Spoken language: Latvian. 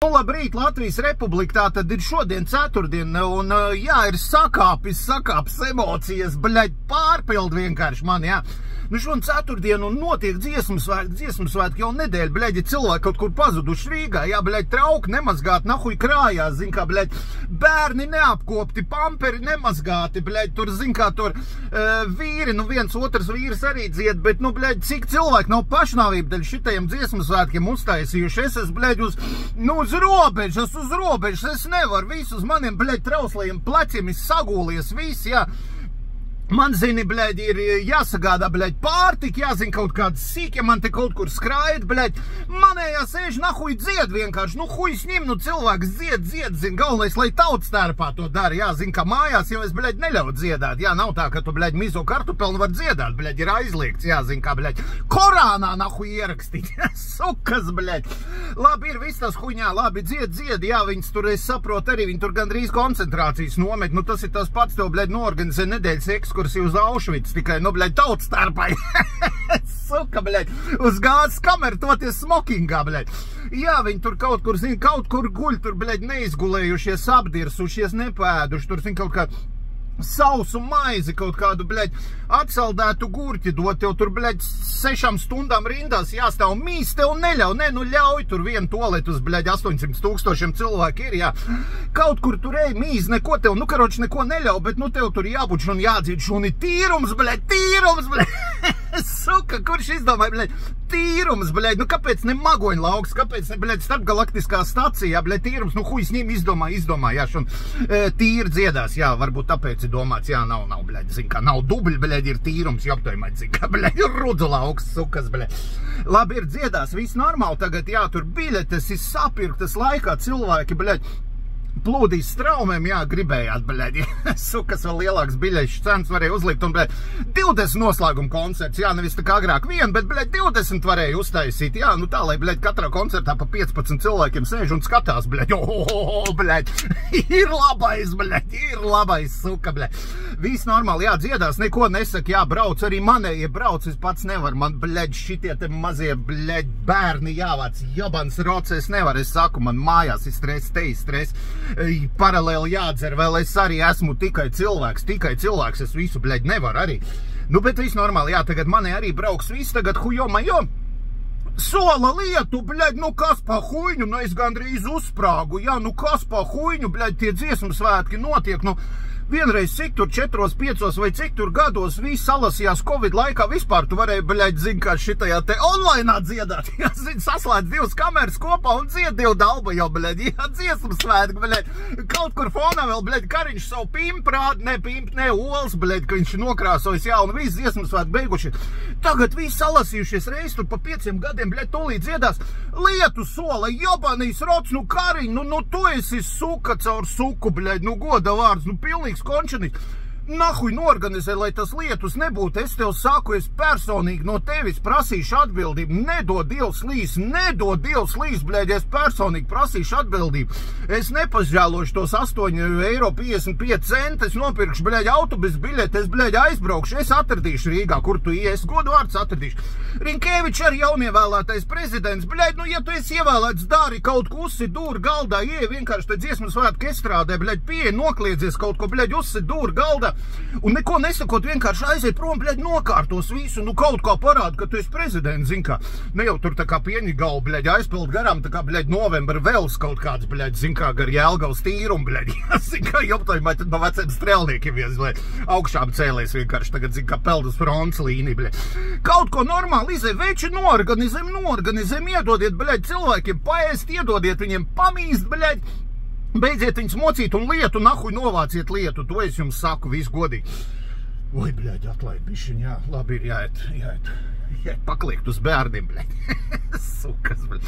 Nu, labrīt, Latvijas Republika, tā tad ir šodien ceturtdien, un jā, ir sakāpis emocijas, bļaļ, pārpild vienkārši man, jā. Nu, šodien ceturtdien un notiek dziesmu svētki jau nedēļa, bļaļ, cilvēki kaut kur pazuduši Rīgā, jā, bļaļ, trauki nemazgāti, nahuj krājās, zin kā, bļaļ, bērni neapkopti, pamperi nemazgāti, bļaļ, tur, zin kā, tur vīri, nu viens otrs vīrs arī dzied, bet, nu, bļaļ, cik cilvēki nav pašnāvība daļ šitajiem dziesmu svētkiem uztaisījuši, es esmu, bļaļ, uz robežas, es nevaru, visu uz maniem, bļaļ, trauslajiem pleciem ir sagūlies, viss, jā. Man, zini, bļaļ, ir jāsagādā, bļaļ, pārtika, jāzina kaut kāds sīk, ja man te kaut kur skrājat, bļaļ, manējā sēž, nahuj dzied vienkārši, nu, hujas ņem, nu, cilvēks dzied, zin, galvenais, lai tautas tērpā to dara, jā, zin, kā mājās, jau es, bļaļ, neļauj dziedāt, jā, nav tā, ka tu, bļaļ, mizo kartupelnu var dziedāt, bļaļ, ir aizliegts, jā, zin, kā, bļaļ, Korānā, nahuj, ierakstīt, sukas, bļaļ, labi, ir viss tas huņā, labi, dzied, jā, viņas tur, es saprotu, arī viņi tur gandrīz koncentrācijas nomet, nu, tas ir tas pats tev, bļaļ, noorganizē nedēļas ekskursiju uz Aušvic, tikai, nu, bļaļ, tautas starpai. Suka, bļaļ, uz gāzes kameru toties smokingā, bļaļ. Jā, viņi tur kaut kur, zin, kaut kur guļ, tur, bļaļ, neizgulējušies, apdirsušies, nepēduši, tur, zin, kaut kā sausu maizi, kaut kādu, bļaļ, atsaldētu gurķi dot, tev tur, bļaļ, 6 stundām rindās jāstāv mīs, tev neļauj, ne, nu ļauj tur vienu toaletu uz, bļaļ, 800 000 cilvēki ir, jā. Kaut kur tur ej mīs, neko tev, nu, karoči, neko neļauj, bet, nu, tev tur jābūt šun jādzīt, šun ir tīrums, bļaļ. Suka, kurš izdomāja, bļaļ, tīrums, bļaļ, nu, kāpēc ne Magoņlauks, kāpēc ne, bļaļ, starpgalaktiskā stacijā, bļaļ, tīrums, nu, hujas ņem izdomā, jā, šun tīri dziedās, jā, varbūt tāpēc ir domāts, jā, nav, bļaļ, zin kā, nav dubļi, bļaļ, ir tīrums, joptojumāt, zin kā, bļaļ, ir Rudzulauks, sukas, bļaļ. Labi, ir dziedās, viss normāli, tagad, jā, tur biļetes ir sapirktas laikā, cilvēki, bļaļ, plūdīs straumēm, jā, gribējāt, bļaļ, sukas vēl lielāks biļešu cenas varēja uzlikt, un, bļaļ, 20 noslēguma koncerts, jā, nevis tā kā agrāk vien, bet, bļaļ, 20 varēja uztaisīt, jā, nu tā, lai, bļaļ, katrā koncertā pa 15 cilvēkiem sēž un skatās, bļaļ, bļaļ, ir labais, suka, bļaļ, viss normāli, jā, dziedās, neko nesaka, jā, brauc, arī manējie brauc, es pats nevaru, man, bļaļ, šitie te mazie, bļaļ, bērni jāvāc, jobans rots, es nevaru, es saku, man mājās ir stress, te ir stress, paralēli jādzer, vēl es arī esmu tikai cilvēks, es visu, bļaļ, nevaru arī. Nu, bet viss normāli, jā, tagad mani arī brauks viss, tagad hujomajo, sola lietu, bļaļ, nu kas pa huiņu, nu es gandrīz uzsprāgu, jā, nu kas pa huiņu, bļaļ, tie dziesmu svētki notiek, nu, vienreiz cik tur 4, 5 vai cik tur gados viss salasījās Covid laikā, vispār tu varēji, bļaļ, zin, kā šitajā te onlainā dziedāt, jā, zin, saslēdz 2 kameras kopā un dzied 2 dalba jau, bļaļ, jā, dziesmu svētki, bļaļ, kaut kur fonā vēl, bļaļ, Kariņš savu pimpu rāda, ne ols, bļaļ, ka viņš nokrāsojas, jā, un viss dziesmu svētki beiguši. Tagad viss salasījušies reiz tur pa 5 gadiem, bļaļ, tūlīt dziedās, lietu sola, jobanīs rots, nu Kariņ, nu tu esi suka caur suku, bļaļ, nu goda vārds, nu pilnīgs končenīgs. Nahuj norganizē, lai tas lietus nebūtu, es tev saku, es personīgi no tevis prasīšu atbildību, nedod Dievs līs, bļaļ, es personīgi prasīšu atbildību, es nepažēlošu tos 8,55 €, es nopirkšu, bļaļ, autobus biļeti, es, bļaļ, aizbraukšu, es atradīšu Rīgā, kur tu ies, godu vārds atradīšu. Rinkēvičs arī jaunievēlētais prezidents, bļaļ, nu, ja tu esi ievēlēts, dari kaut ko, uzsit dūri galdā, ieej vienkārši te dziesmu svētku estrādē, bļaļ, pieeja, nokliedzies kaut ko, bļaļ, uzsit dūri galdā, un neko nesakot, vienkārši aiziet prom, bļaļ, nokārtos visu, nu kaut kā parāda, ka tu esi prezidents, zin kā, ne jau tur tā kā Pieņigalu, bļaļ, aizpild garām, tā kā, bļaļ, novembra vēls kaut kāds, bļaļ, zin kā, gar Jelgavas tīrumu, bļaļ, zin kā, joptojumā, tad no veciem strēlniekiem viens, bļaļ, augšām cēlies vienkārši, tagad, zin kā, peld uz fronts līniju, bļaļ. Kaut ko normāli izē, veči noorganizēm, iedodiet, bļaļ, cilvēkiem paēst, iedodiet viņiem pamīst, bļaļ, beidziet viņus mocīt un lietu, nahuj novāciet lietu, to es jums saku, visu godīgi. Oi, bļaļ, atlaid bišķiņ, jā, labi ir jāiet pakliekt uz bērniem, bļaļ. Sukas, bļaļ.